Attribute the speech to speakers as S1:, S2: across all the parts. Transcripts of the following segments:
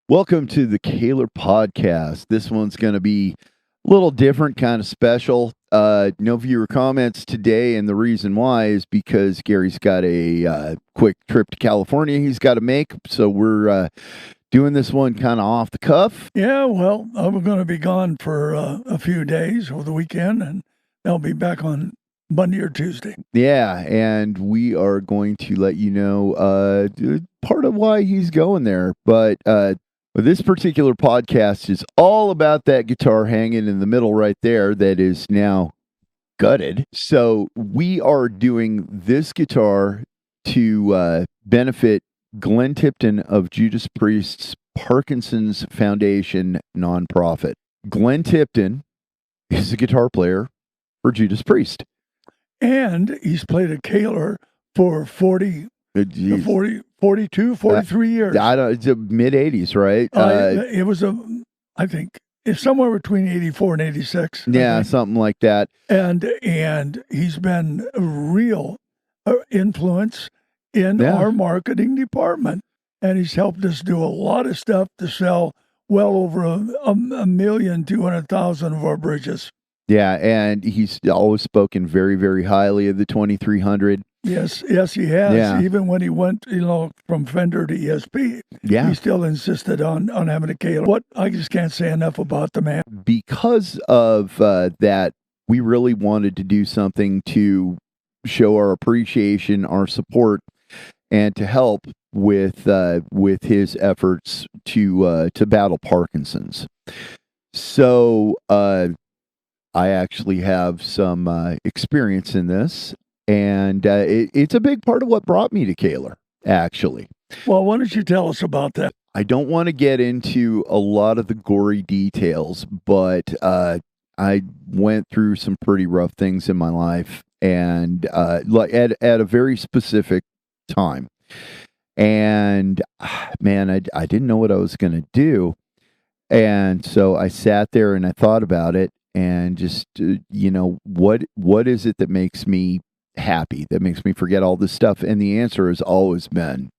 S1: Welcome to the Kahler podcast. This one's going to be a little different, kind of special. No viewer comments today, and the reason why is because Gary's got a quick trip to California he's got to make, so we're doing this one kind of off the cuff.
S2: Yeah, well, I'm going to be gone for a few days over the weekend, and I'll be back on Monday or Tuesday.
S1: Yeah, and we are going to let you know part of why he's going there, but this particular podcast is all about that guitar hanging in the middle right there that is now gutted. So we are doing this guitar to benefit Glenn Tipton of Judas Priest's Parkinson's Foundation nonprofit. Glenn Tipton is a guitar player for Judas Priest.
S2: And he's played a Kahler for 42, 43 years.
S1: It's mid-'80s, right?
S2: It was, I think, it's somewhere between 84 and 86.
S1: Yeah, something like that.
S2: And he's been a real influence in our marketing department. And he's helped us do a lot of stuff to sell well over 1,200,000 of our bridges.
S1: Yeah, and he's always spoken very, very highly of the 2300.
S2: Yes, he has. Yeah. Even when he went, from Fender to ESP, he still insisted on having a Kahler. I just can't say enough about the man.
S1: Because of that, we really wanted to do something to show our appreciation, our support, and to help with his efforts to battle Parkinson's. So I actually have some experience in this, and it's a big part of what brought me to Kahler, actually.
S2: Well, why don't you tell us about that?
S1: I don't want to get into a lot of the gory details, but I went through some pretty rough things in my life, and like at a very specific time. And man, I didn't know what I was going to do. And so I sat there and I thought about it. And just, what is it that makes me happy, that makes me forget all this stuff? And the answer has always been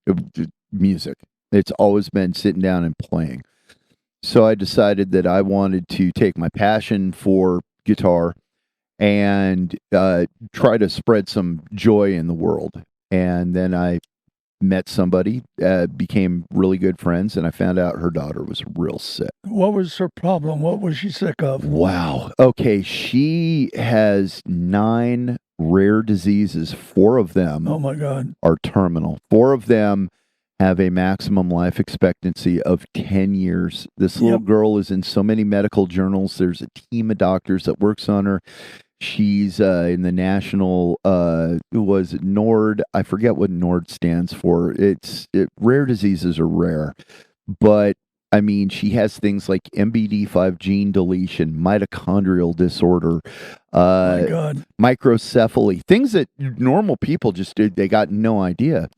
S1: music. It's always been sitting down and playing. So I decided that I wanted to take my passion for guitar and try to spread some joy in the world. And then I met somebody, became really good friends, and I found out her daughter was real sick.
S2: What was her problem? What was she sick of?
S1: Wow. Okay, she has 9 rare diseases. 4 of them
S2: oh my God,
S1: are terminal. 4 of them have a maximum life expectancy of 10 years. This little girl is in so many medical journals. There's a team of doctors that works on her. She's in the national, was it NORD? I forget what NORD stands for. Rare diseases are rare. But, I mean, she has things like MBD5 gene deletion, mitochondrial disorder,
S2: my God,
S1: microcephaly, things that normal people just did. They got no idea.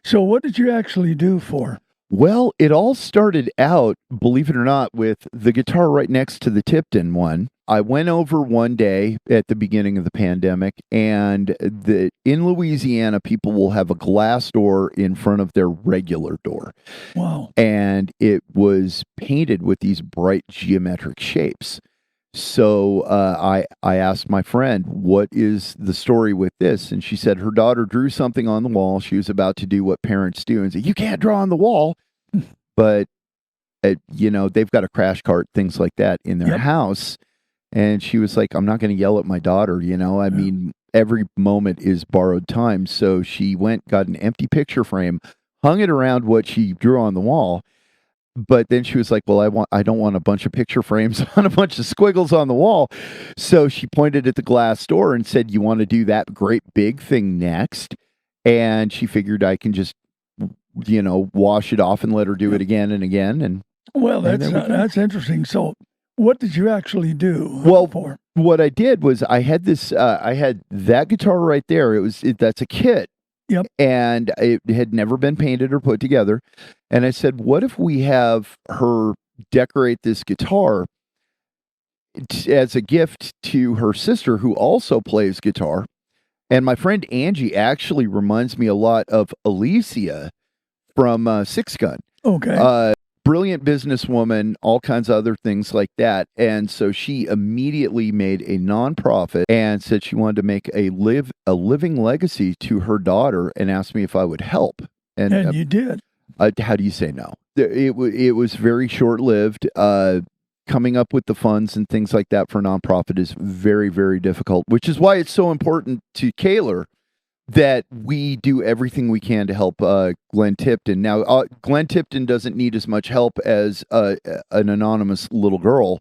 S2: So what did you actually do for her?
S1: Well, it all started out, believe it or not, with the guitar right next to the Tipton one. I went over one day at the beginning of the pandemic, and in Louisiana, people will have a glass door in front of their regular door.
S2: Wow.
S1: And it was painted with these bright geometric shapes. So I asked my friend, what is the story with this? And she said her daughter drew something on the wall. She was about to do what parents do and say, you can't draw on the wall. But, they've got a crash cart, things like that in their house. And she was like, I'm not going to yell at my daughter, I mean, every moment is borrowed time. So she got an empty picture frame, hung it around what she drew on the wall. But then she was like, well, I don't want a bunch of picture frames on a bunch of squiggles on the wall. So she pointed at the glass door and said, you want to do that great big thing next? And she figured I can just, wash it off and let her do it again and again. And
S2: well, that's interesting. So what did you actually do?
S1: Well, what I did was I had that guitar right there. That's a kit.
S2: Yep.
S1: And it had never been painted or put together. And I said, what if we have her decorate this guitar as a gift to her sister, who also plays guitar? And my friend Angie actually reminds me a lot of Alicia from Six Gun.
S2: Okay.
S1: brilliant businesswoman, all kinds of other things like that. And so she immediately made a nonprofit and said she wanted to make a living legacy to her daughter, and asked me if I would help.
S2: And you did.
S1: How do you say no? It was very short-lived. Coming up with the funds and things like that for a nonprofit is very, very difficult, which is why it's so important to Kahler that we do everything we can to help Glenn Tipton. Now, Glenn Tipton doesn't need as much help as an anonymous little girl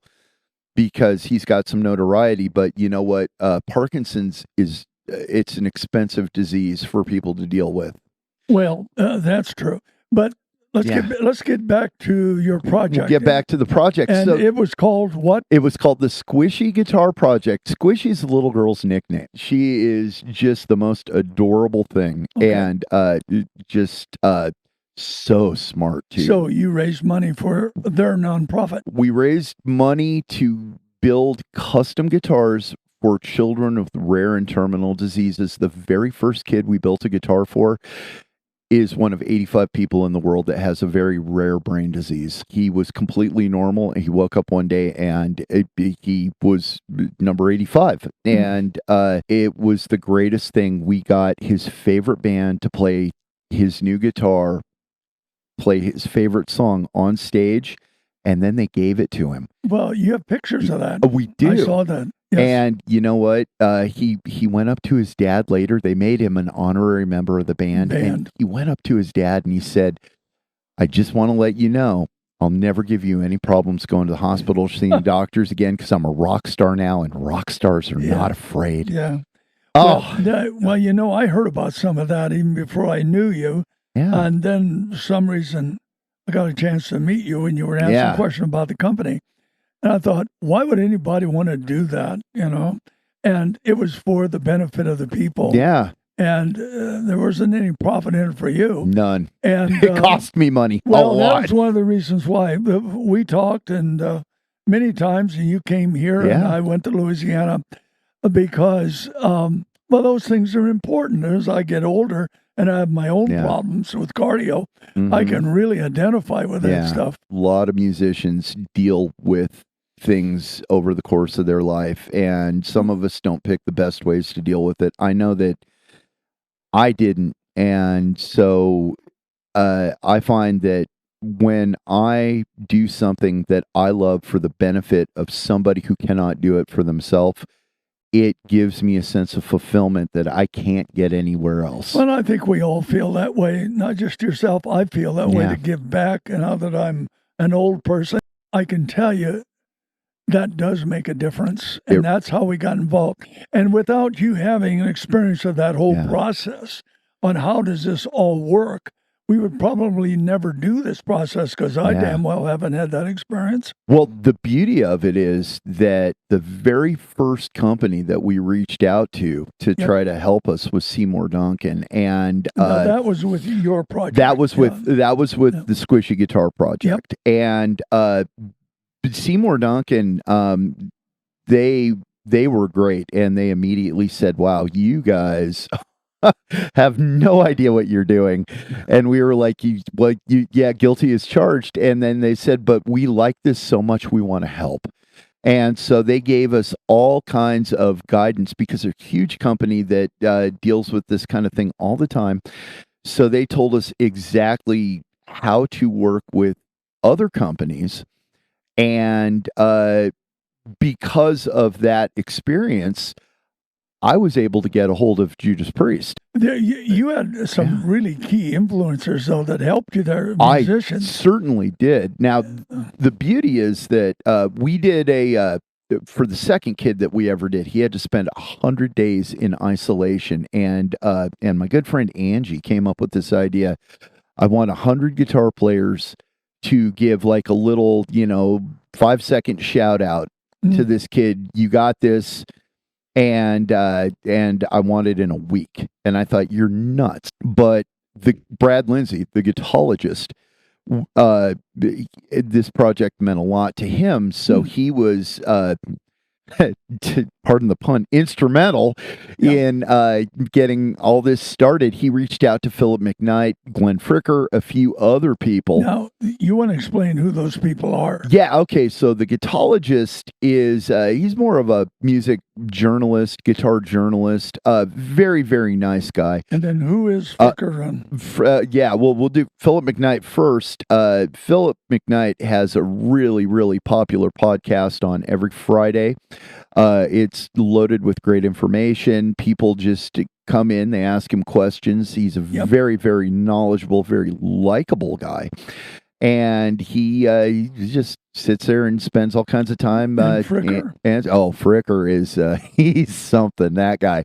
S1: because he's got some notoriety. But you know what? Parkinson's it's an expensive disease for people to deal with.
S2: Well, that's true. But let's get back to your project.
S1: We'll get back to the project.
S2: And it was called what?
S1: It was called the Squishy Guitar Project. Squishy is the little girl's nickname. She is just the most adorable thing, and just so smart too.
S2: So you raised money for their nonprofit.
S1: We raised money to build custom guitars for children with rare and terminal diseases. The very first kid we built a guitar for is one of 85 people in the world that has a very rare brain disease. He was completely normal, and he woke up one day and he was number 85. And it was the greatest thing. We got his favorite band to play his new guitar, play his favorite song on stage, and then they gave it to him.
S2: Well, you have pictures of that.
S1: We do.
S2: I saw that. Yes.
S1: And you know what? He went up to his dad later. They made him an honorary member of the band. And he went up to his dad and he said, I just want to let you know, I'll never give you any problems going to the hospital or seeing doctors again, because I'm a rock star now, and rock stars are not afraid.
S2: Yeah.
S1: Oh.
S2: Well, you know, I heard about some of that even before I knew you.
S1: Yeah.
S2: And then for some reason, I got a chance to meet you and you were asking a question about the company. And I thought, why would anybody want to do that, you know? And it was for the benefit of the people.
S1: Yeah.
S2: And there wasn't any profit in it for you.
S1: None.
S2: And
S1: it cost me money.
S2: Well,
S1: a lot.
S2: That was one of the reasons why we talked, and many times, and you came here, and I went to Louisiana because, those things are important. As I get older and I have my own problems with cardio, I can really identify with that stuff.
S1: A lot of musicians deal with things over the course of their life, and some of us don't pick the best ways to deal with it. I know that I didn't, and so I find that when I do something that I love for the benefit of somebody who cannot do it for themselves, it gives me a sense of fulfillment that I can't get anywhere else.
S2: Well, I think we all feel that way, not just yourself. I feel that way to give back, and now that I'm an old person, I can tell you that does make a difference, and that's how we got involved. And without you having an experience of that whole process on how does this all work, we would probably never do this process, because I damn well haven't had that experience.
S1: Well, the beauty of it is that the very first company that we reached out to try to help us was Seymour Duncan, and
S2: that was with your project.
S1: That was with the Squishy Guitar Project, and Seymour Duncan, they were great, and they immediately said, wow, you guys have no idea what you're doing. And we were like, guilty as charged. And then they said, but we like this so much, we want to help. And so they gave us all kinds of guidance, because they're a huge company that deals with this kind of thing all the time. So they told us exactly how to work with other companies. And because of that experience, I was able to get a hold of Judas Priest.
S2: You had some really key influencers, though, that helped you there, musicians.
S1: I certainly did. Now, the beauty is that we did for the second kid that we ever did, he had to spend 100 days in isolation. And my good friend Angie came up with this idea. I want 100 guitar players to give like a little, 5-second shout out to this kid. You got this. And I want it in a week. And I thought, you're nuts. But Brad Lindsay, the guitologist, this project meant a lot to him. So he was, pardon the pun, instrumental in getting all this started. He reached out to Philip McKnight, Glenn Fricker, a few other people.
S2: Now, you want to explain who those people are?
S1: Yeah, okay. So the guitologist is, he's more of a music journalist, guitar journalist, very, very nice guy.
S2: And then who is Fricker?
S1: Yeah, well, we'll do Philip McKnight first. Philip McKnight has a really, really popular podcast on every Friday. It's loaded with great information. People just come in, they ask him questions. He's a very, very knowledgeable, very likable guy. And he just sits there and spends all kinds of time.
S2: Fricker.
S1: Fricker is, he's something, that guy.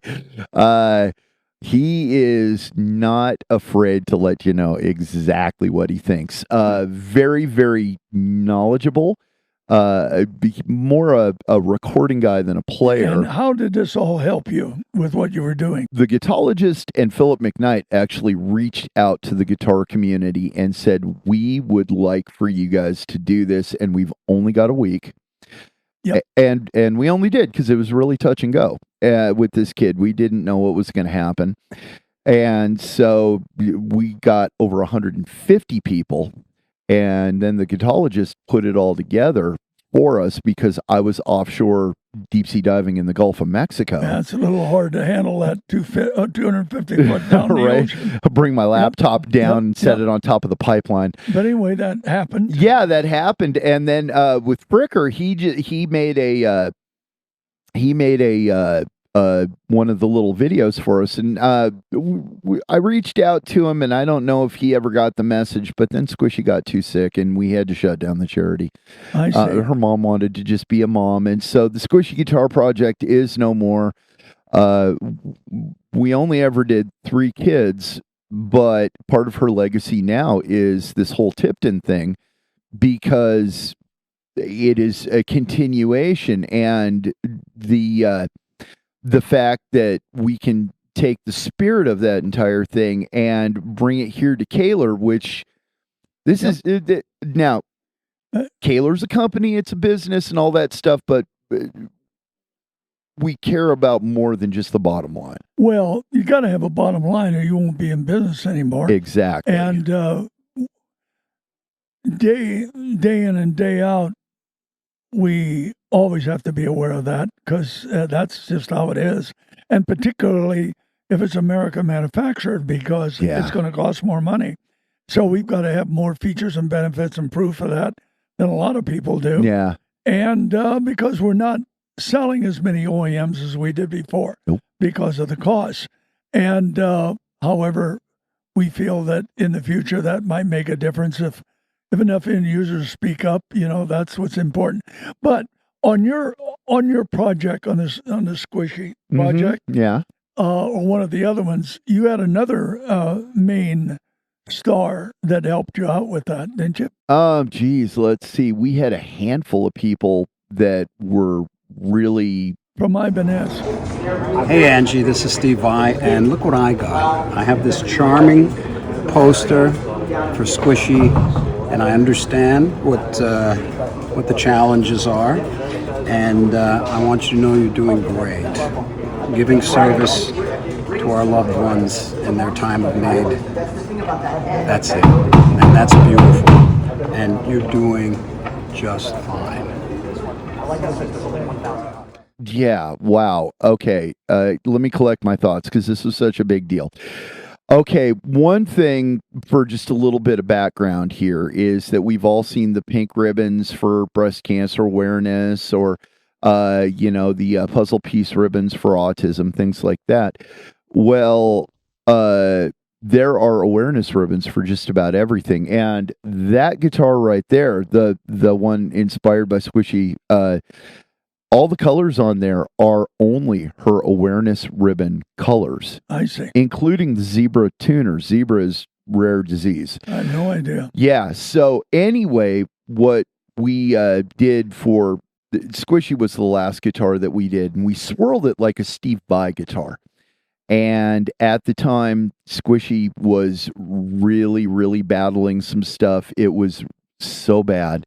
S1: He is not afraid to let you know exactly what he thinks. Very, very knowledgeable. More a recording guy than a player.
S2: And how did this all help you with what you were doing?
S1: The guitologist and Philip McKnight actually reached out to the guitar community and said, we would like for you guys to do this, and we've only got a week.
S2: Yep.
S1: And we only did because it was really touch and go with this kid. We didn't know what was going to happen. And so we got over 150 people. And then the guitologist put it all together for us because I was offshore deep sea diving in the Gulf of Mexico.
S2: Yeah, it's a little hard to handle that 250 foot down the ocean.
S1: Bring my laptop down and set it on top of the pipeline.
S2: But anyway, that happened.
S1: Yeah, that happened. And then with Fricker, he made a one of the little videos for us, and I reached out to him, and I don't know if he ever got the message, but then Squishy got too sick, and we had to shut down the charity.
S2: I see.
S1: Her mom wanted to just be a mom, and so the Squishy Guitar Project is no more. We only ever did 3 kids, but part of her legacy now is this whole Tipton thing, because it is a continuation, and the fact that we can take the spirit of that entire thing and bring it here to Kahler, which this is now Kahler's a company, it's a business and all that stuff, but we care about more than just the bottom line.
S2: Well, you got to have a bottom line or you won't be in business anymore.
S1: Exactly.
S2: And day in and day out, we always have to be aware of that because that's just how it is. And particularly if it's American manufactured, because it's going to cost more money. So we've got to have more features and benefits and proof of that than a lot of people do.
S1: Yeah.
S2: And because we're not selling as many OEMs as we did before because of the cost. And however, we feel that in the future that might make a difference if enough end users speak up, that's what's important. But on your project, on the Squishy project, or one of the other ones, you had another main star that helped you out with that, didn't you?
S1: Geez, let's see. We had a handful of people that were really
S2: from Ibanez.
S3: Hey Angie, this is Steve Vai, and look what I got. I have this charming poster for Squishy, and I understand what the challenges are, and I want you to know you're doing great, giving service to our loved ones in their time of need. That's it, and that's beautiful, and you're doing just fine.
S1: Yeah, wow. Okay, let me collect my thoughts because this was such a big deal. Okay, one thing for just a little bit of background here is that we've all seen the pink ribbons for breast cancer awareness, or the puzzle piece ribbons for autism, things like that. Well, there are awareness ribbons for just about everything, and that guitar right there, the one inspired by Squishy, all the colors on there are only her awareness ribbon colors.
S2: I see.
S1: Including the zebra tuner. Zebra is rare disease.
S2: I had no idea.
S1: Yeah. So anyway, what we did for Squishy was the last guitar that we did, and we swirled it like a Steve Vai guitar. And at the time, Squishy was really, really battling some stuff. It was so bad.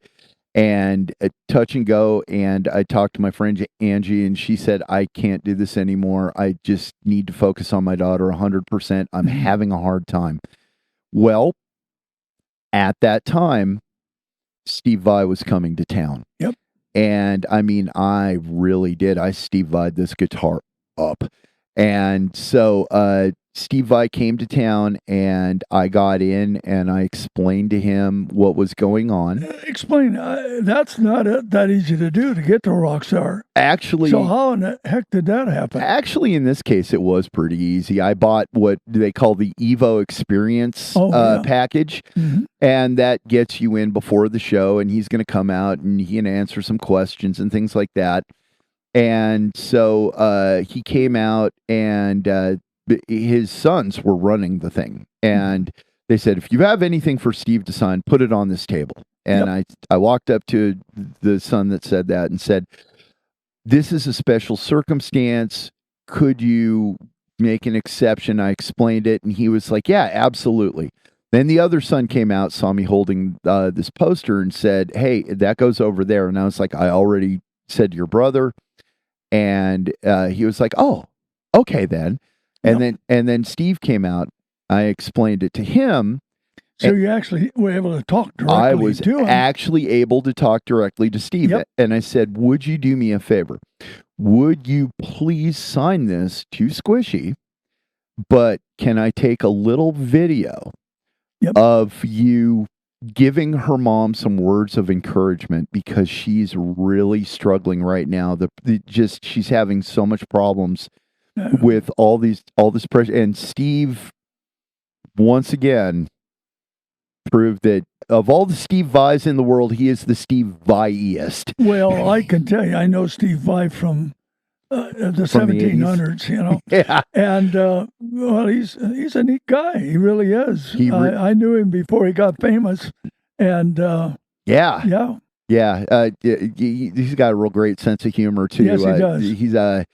S1: and touch and go. And I talked to my friend Angie, and she said, I can't do this anymore. I just need to focus on my daughter 100%. I'm having a hard time. Well, at that time, Steve Vai was coming to town.
S2: Yep.
S1: And I mean, I really did. I Steve Vai'd this guitar up. And so Steve Vai came to town, and I got in and I explained to him what was going on.
S2: Explain. That's not that easy to do, to get to Rockstar.
S1: Actually,
S2: so how in the heck did that happen?
S1: Actually, in this case, it was pretty easy. I bought what they call the Evo Experience package, and that gets you in before the show, and he's going to come out and he can answer some questions and things like that. And so he came out, and his sons were running the thing, and they said, if you have anything for Steve to sign, put it on this table. And I walked up to the son that said that and said, this is a special circumstance. Could you make an exception? I explained it, and he was like, yeah, absolutely. Then the other son came out, saw me holding this poster, and said, hey, that goes over there. And I was like, I already said to your brother. And he was like, oh, okay then. And then Steve came out. I explained it to him.
S2: So you actually were able to talk directly to him.
S1: I was actually able to talk directly to Steve.
S2: Yep.
S1: And I said, would you do me a favor? Would you please sign this to Squishy? But can I take a little video of you giving her mom some words of encouragement, because she's really struggling right now. She's having so much problems with all this pressure. And Steve, once again, proved that of all the Steve Vais in the world, he is the Steve Vai-iest.
S2: Well, I can tell you, I know Steve Vai from the 1700s, you know.
S1: Yeah.
S2: And well, he's a neat guy. He really is. I knew him before he got famous, and
S1: he's got a real great sense of humor too.
S2: Yes, he does.
S1: He's I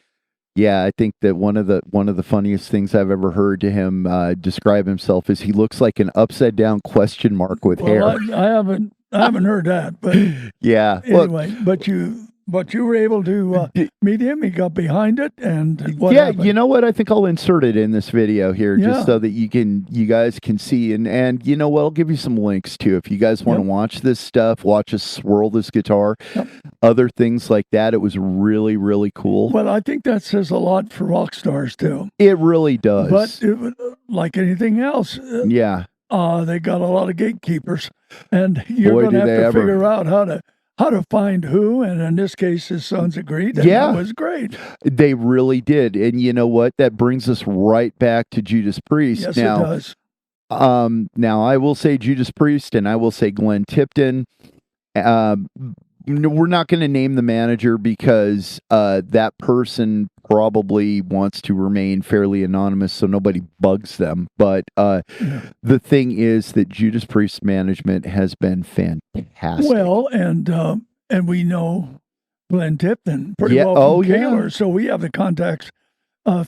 S1: think that one of the funniest things I've ever heard to him describe himself is he looks like an upside down question mark with hair.
S2: I haven't heard that, but
S1: yeah.
S2: Anyway, but you were able to meet him. He got behind it, and what happened?
S1: You know what? I think I'll insert it in this video here, just so that you guys can see, and you know what? I'll give you some links too if you guys want to watch this stuff. Watch us swirl this guitar, other things like that. It was really, really cool.
S2: Well, I think that says a lot for rock stars too.
S1: It really does.
S2: But like anything else, they got a lot of gatekeepers, and you're going to have to figure out how to find who, and in this case, his sons agreed, and that was great.
S1: They really did, and you know what? That brings us right back to Judas Priest.
S2: Yes,
S1: now,
S2: it does.
S1: Now, I will say Judas Priest, and I will say Glenn Tipton. We're not going to name the manager because that person probably wants to remain fairly anonymous, so nobody bugs them. But the thing is that Judas Priest management has been fantastic.
S2: Well, and we know Glenn Tipton pretty well from Kahler, so we have the contacts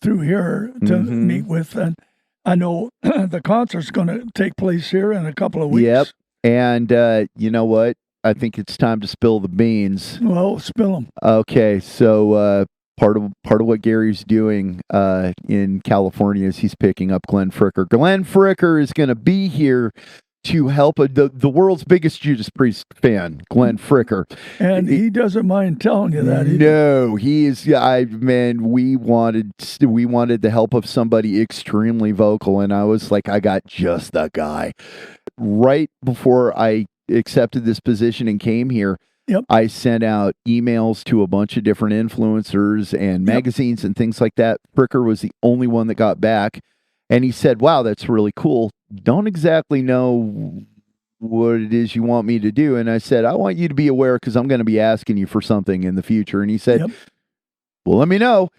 S2: through here to meet with. And I know the concert's going to take place here in a couple of weeks.
S1: Yep, and you know what? I think it's time to spill the beans.
S2: Well, spill them.
S1: Okay, so part of what Gary's doing in California is he's picking up Glenn Fricker. Glenn Fricker is going to be here to help the world's biggest Judas Priest fan, Glenn Fricker.
S2: And he doesn't mind telling you that.
S1: No, he is. We wanted the help of somebody extremely vocal, and I was like, I got just the guy. Right before I accepted this position and came here, I sent out emails to a bunch of different influencers and magazines and things like that. Fricker was the only one that got back, and he said, wow, that's really cool. Don't exactly know what it is you want me to do. And I said, I want you to be aware because I'm going to be asking you for something in the future. And he said, well, let me know.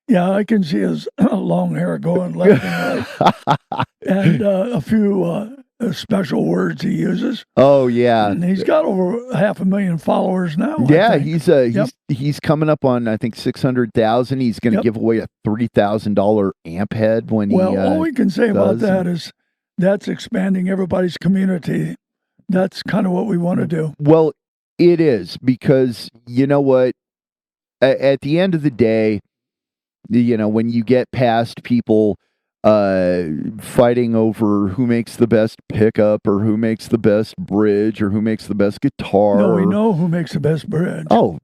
S2: Yeah, I can see his long hair going left and right. And a few special words he uses.
S1: Oh yeah,
S2: and he's got over 500,000 followers now.
S1: Yeah, he's coming up on I think 600,000. He's going to give away a $3,000 amp head when
S2: all we can say about that is that's expanding everybody's community. That's kind of what we want to do.
S1: Well, It is, because you know what? At the end of the day, when you get past people fighting over who makes the best pickup or who makes the best bridge or who makes the best guitar.
S2: No, we know who makes the best bridge.
S1: Oh,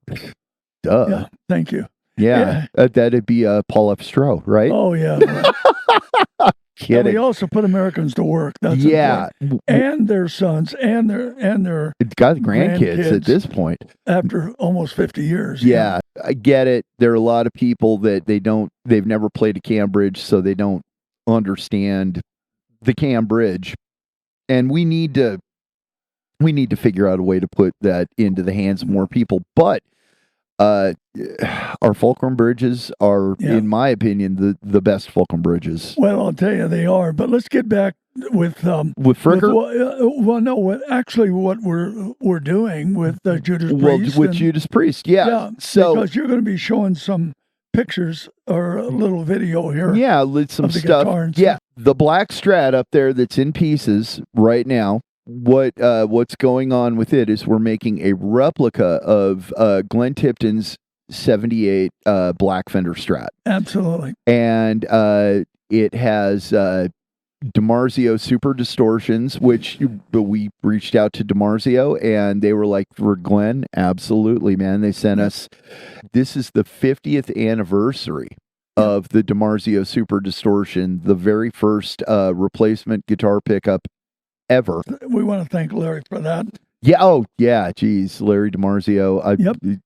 S1: duh.
S2: Yeah, thank you.
S1: Yeah. That'd be Paul F. Stroh, right?
S2: Oh, yeah.
S1: Kidding.
S2: And we also put Americans to work. That's important. And their sons and their
S1: got grandkids at this point.
S2: After almost 50 years.
S1: Yeah, I get it. There are a lot of people that they've never played a cam bridge, so they don't understand the cam bridge. And we need to figure out a way to put that into the hands of more people. But our fulcrum bridges are, in my opinion, the best fulcrum bridges.
S2: Well, I'll tell you, they are. But let's get back with
S1: Fricker.
S2: What we're doing with Judas Priest.
S1: With Judas Priest, yeah. So
S2: because you're going to be showing some pictures or a little video here.
S1: Yeah, some stuff. Yeah, the Black Strat up there that's in pieces right now. What's going on with it is we're making a replica of Glenn Tipton's 78 Black Fender Strat.
S2: Absolutely.
S1: And it has DiMarzio Super Distortions, but we reached out to DiMarzio and they were like, for Glenn, absolutely, man. They sent us, this is the 50th anniversary of the DiMarzio Super Distortion, the very first replacement guitar pickup ever.
S2: We want to thank Larry for that.
S1: Yeah. Oh, yeah. Geez, Larry DiMarzio.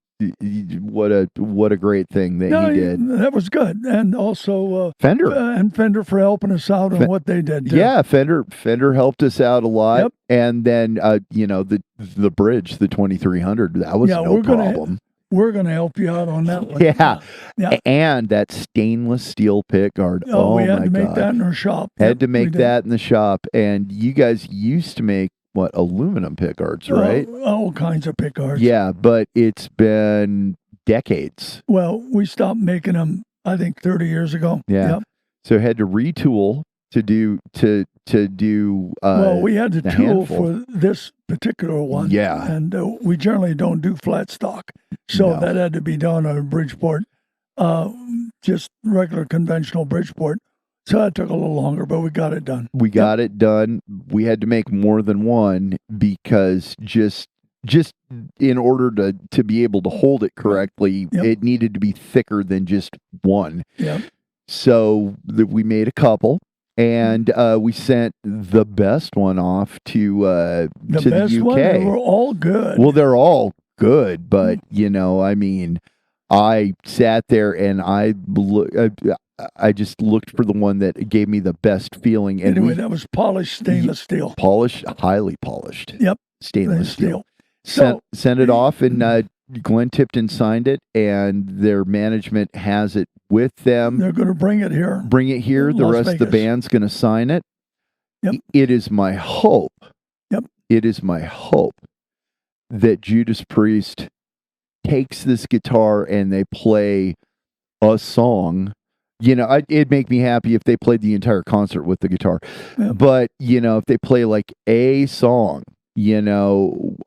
S1: What a great thing that he did.
S2: That was good, and also
S1: Fender
S2: and Fender for helping us out on what they did. Too.
S1: Yeah, Fender helped us out a lot, and then the bridge, the 2300, that was no problem.
S2: We're going to help you out on that one.
S1: Yeah. And that stainless steel pickguard.
S2: Oh, we had to make that in our shop.
S1: Had to make that in the shop. And you guys used to make, aluminum pickguards, right?
S2: All kinds of pickguards.
S1: Yeah, but it's been decades.
S2: Well, we stopped making them, I think, 30 years ago.
S1: Yeah. Yep. So had to retool to do
S2: we had to tool for this particular one.
S1: Yeah.
S2: And we generally don't do flat stock. So that had to be done on a Bridgeport, just regular conventional Bridgeport. So that took a little longer, but we got it done.
S1: We got it done. We had to make more than one because just in order to be able to hold it correctly, it needed to be thicker than just one.
S2: Yeah.
S1: So we made a couple. And we sent the best one off to the UK.
S2: One, they were all good.
S1: Well, they're all good, but I sat there and I just looked for the one that gave me the best feeling. And
S2: anyway, that was polished stainless steel.
S1: Highly polished.
S2: Yep.
S1: Stainless steel. So sent it off, and Glenn Tipton signed it, and their management has it with them.
S2: They're going to bring it here.
S1: The rest of the band's going to sign it.
S2: Yep.
S1: It is my hope.
S2: Yep.
S1: It is my hope that Judas Priest takes this guitar and they play a song. It'd make me happy if they played the entire concert with the guitar. Yep. But, if they play like a song,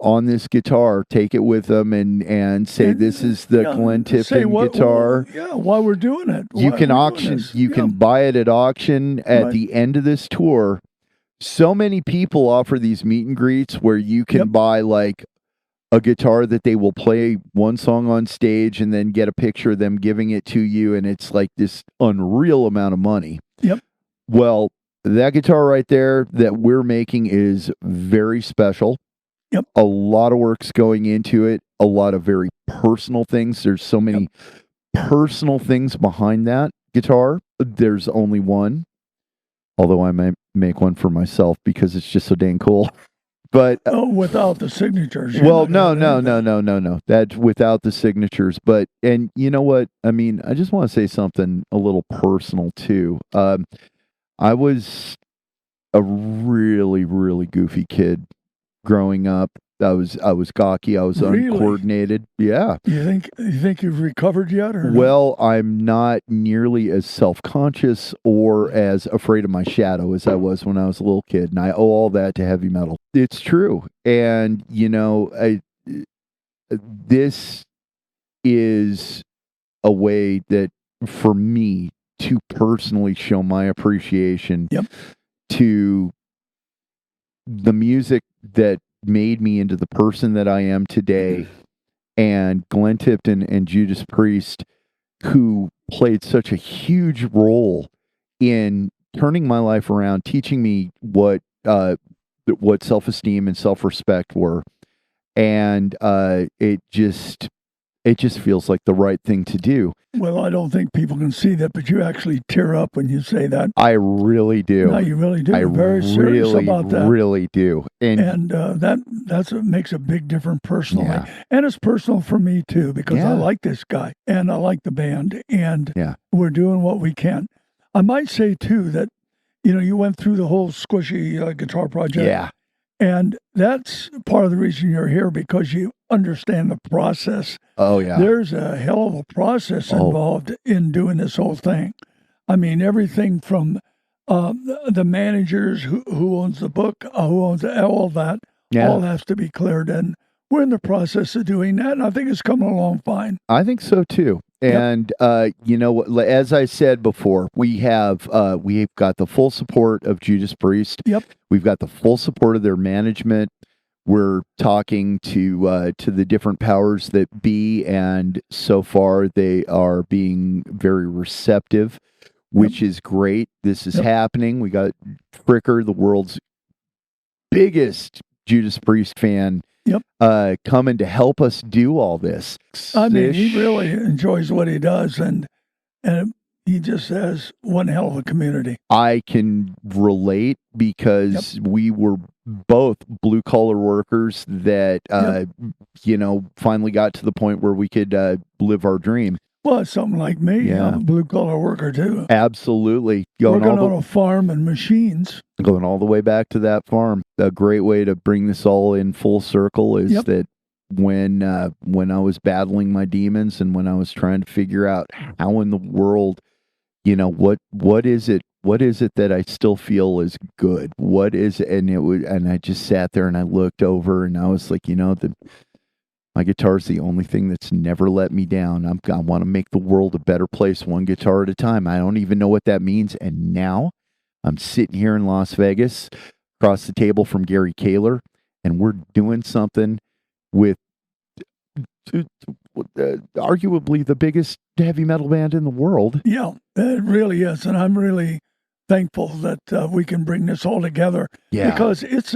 S1: on this guitar, take it with them and say, this is the Glenn Tipton guitar.
S2: Why we're doing it.
S1: You can auction, can buy it at auction at the end of this tour. So many people offer these meet and greets where you can buy like a guitar that they will play one song on stage and then get a picture of them giving it to you. And it's like this unreal amount of money.
S2: Yep.
S1: Well, that guitar right there that we're making is very special.
S2: Yep.
S1: A lot of work's going into it. A lot of very personal things. There's so many personal things behind that guitar. There's only one. Although I might make one for myself because it's just so dang cool. But
S2: without the signatures.
S1: Well, no. That's without the signatures. But and you know what? I just want to say something a little personal too. I was a really, really goofy kid growing up. I was gawky. I was uncoordinated. Yeah.
S2: You think you've recovered yet? Or
S1: well, I'm not nearly as self-conscious or as afraid of my shadow as I was when I was a little kid, and I owe all that to heavy metal. It's true, and this is a way that for me to personally show my appreciation to the music that made me into the person that I am today, and Glenn Tipton and Judas Priest, who played such a huge role in turning my life around, teaching me what self-esteem and self-respect were. And it just feels like the right thing to do.
S2: Well, I don't think people can see that, but you actually tear up when you say that.
S1: I really do.
S2: No, you really do.
S1: I
S2: very serious about that.
S1: Really do.
S2: And that's what makes a big difference personally. Yeah. And it's personal for me too, because I like this guy and I like the band, and we're doing what we can. I might say too that, you went through the whole Squishy guitar project.
S1: Yeah.
S2: And that's part of the reason you're here, because you understand the process.
S1: Oh, yeah.
S2: There's a hell of a process involved in doing this whole thing. I mean, everything from the managers, who owns the book, who owns all that, all has to be cleared. And we're in the process of doing that, and I think it's coming along fine.
S1: I think so, too. And, as I said before, we've got the full support of Judas Priest.
S2: Yep.
S1: We've got the full support of their management. We're talking to the different powers that be, and so far they are being very receptive, which is great. This is happening. We got Fricker, the world's biggest Judas Priest fan, coming to help us do all this.
S2: I mean, he really enjoys what he does, and he just has one hell of a community.
S1: I can relate, because we were both blue collar workers that finally got to the point where we could live our dream.
S2: Well, it's something like me. I'm a blue collar worker too.
S1: Absolutely.
S2: Working on a farm and machines.
S1: Going all the way back to that farm. A great way to bring this all in full circle is that when I was battling my demons, and when I was trying to figure out how in the world, what is it that I still feel is good? What is it? And I just sat there and I looked over and I was like, my guitar is the only thing that's never let me down. I want to make the world a better place, one guitar at a time. I don't even know what that means. And now I'm sitting here in Las Vegas, across the table from Gary Kahler, and we're doing something with arguably the biggest heavy metal band in the world.
S2: Yeah, it really is. And I'm really thankful that we can bring this all together.
S1: Yeah.
S2: Because it's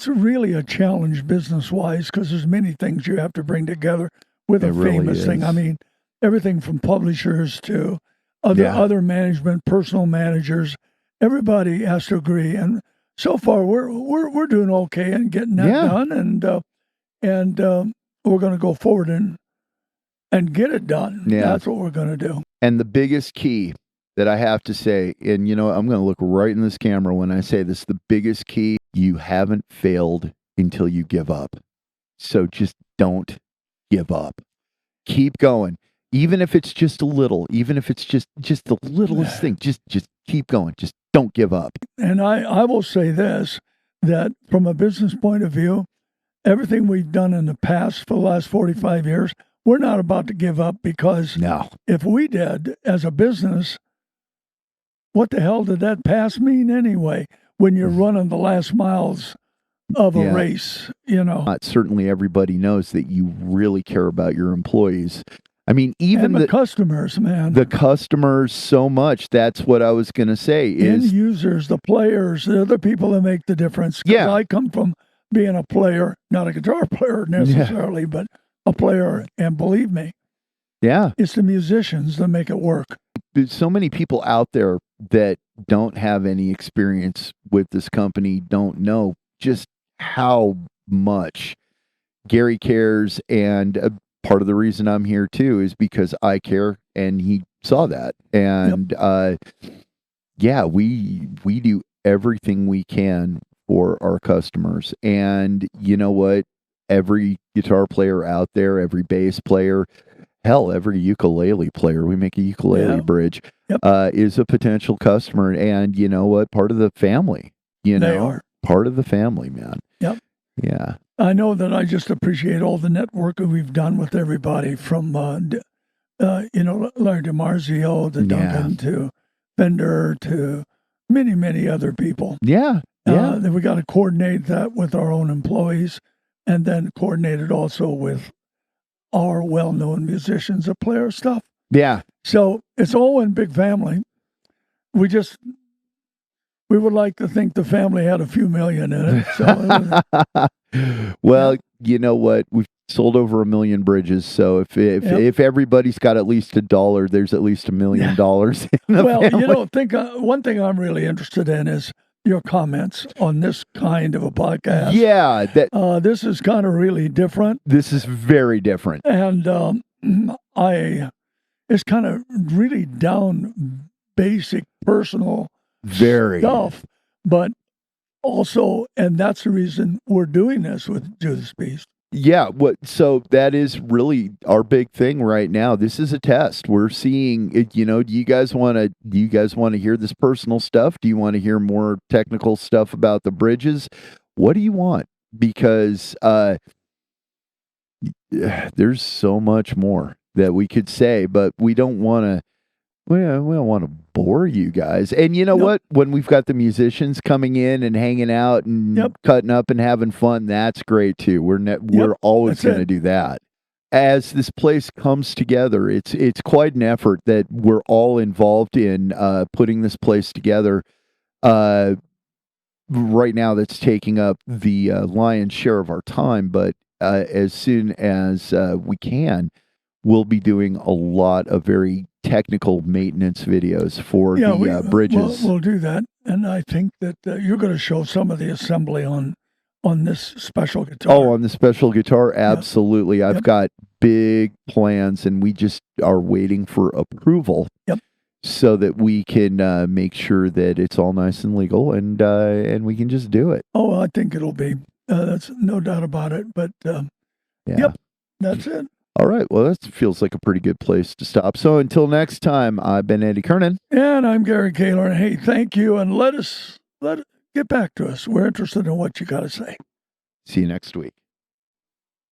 S2: really a challenge business-wise, because there's many things you have to bring together with a famous thing. I mean, everything from publishers to other management, personal managers, everybody has to agree. And so far, we're doing okay and getting that done, and we're going to go forward and get it done.
S1: Yeah.
S2: That's what we're going to do.
S1: And the biggest key that I have to say, and I'm going to look right in this camera when I say this, the biggest key: you haven't failed until you give up. So just don't give up. Keep going. Even if it's just a little, even if it's just the littlest thing, just keep going. Just don't give up.
S2: And I will say this, that from a business point of view, everything we've done in the past for the last 45 years, we're not about to give up, because if we did as a business, what the hell did that past mean anyway, when you're running the last miles of a race,
S1: Certainly everybody knows that you really care about your employees. I mean, even
S2: the customers, man.
S1: The customers so much. That's what I was going to say.
S2: End users, the players, they're the people that make the difference.
S1: Yeah.
S2: I come from being a player, not a guitar player necessarily, but a player. And believe me, it's the musicians that make it work.
S1: There's so many people out there that don't have any experience with this company, don't know just how much Gary cares, and part of the reason I'm here too is because I care, and he saw that. And we do everything we can for our customers. And you know what? Every guitar player out there, every bass player, hell, every ukulele player, we make a ukulele bridge, is a potential customer. And you know what? Part of the family,
S2: They are.
S1: Part of the family, man.
S2: Yep.
S1: Yeah.
S2: I know that I just appreciate all the networking we've done with everybody from, Larry DiMarzio to Duncan to Bender to many, many other people.
S1: Yeah.
S2: Then we got to coordinate that with our own employees and then coordinate it also with our well-known musicians that play our stuff.
S1: Yeah.
S2: So it's all one big family. We would like to think the family had a few million in it. So,
S1: well, you know what? We've sold over 1 million bridges. So if everybody's got at least $1, there's at least $1 million in the family.
S2: One thing I'm really interested in is your comments on this kind of a podcast.
S1: Yeah.
S2: This is kind of really different.
S1: This is very different.
S2: And it's kind of really down basic personal stuff, but also, and that's the reason we're doing this with Judas Priest.
S1: Yeah, so that is really our big thing right now. This is a test. We're seeing it, do you guys want to hear this personal stuff? Do you want to hear more technical stuff about the bridges? What do you want? Because there's so much more that we could say, but we don't want to we don't want to bore you guys. And you know what? When we've got the musicians coming in and hanging out and cutting up and having fun, that's great too. We're always going to do that. As this place comes together, it's quite an effort that we're all involved in putting this place together. Right now, that's taking up the lion's share of our time. But as soon as we can, we'll be doing a lot of very technical maintenance videos for the bridges.
S2: We'll do that, and I think that you're going to show some of the assembly on this special guitar.
S1: Oh, on the special guitar, absolutely. Yep. I've got big plans, and we just are waiting for approval. So that we can make sure that it's all nice and legal, and we can just do it.
S2: Oh, I think it'll be. That's no doubt about it. But that's it.
S1: All right. Well, that feels like a pretty good place to stop. So until next time, I've been Eddie Kernan.
S2: And I'm Gary Kahler. And hey, thank you. And let it get back to us. We're interested in what you got to say.
S1: See you next week.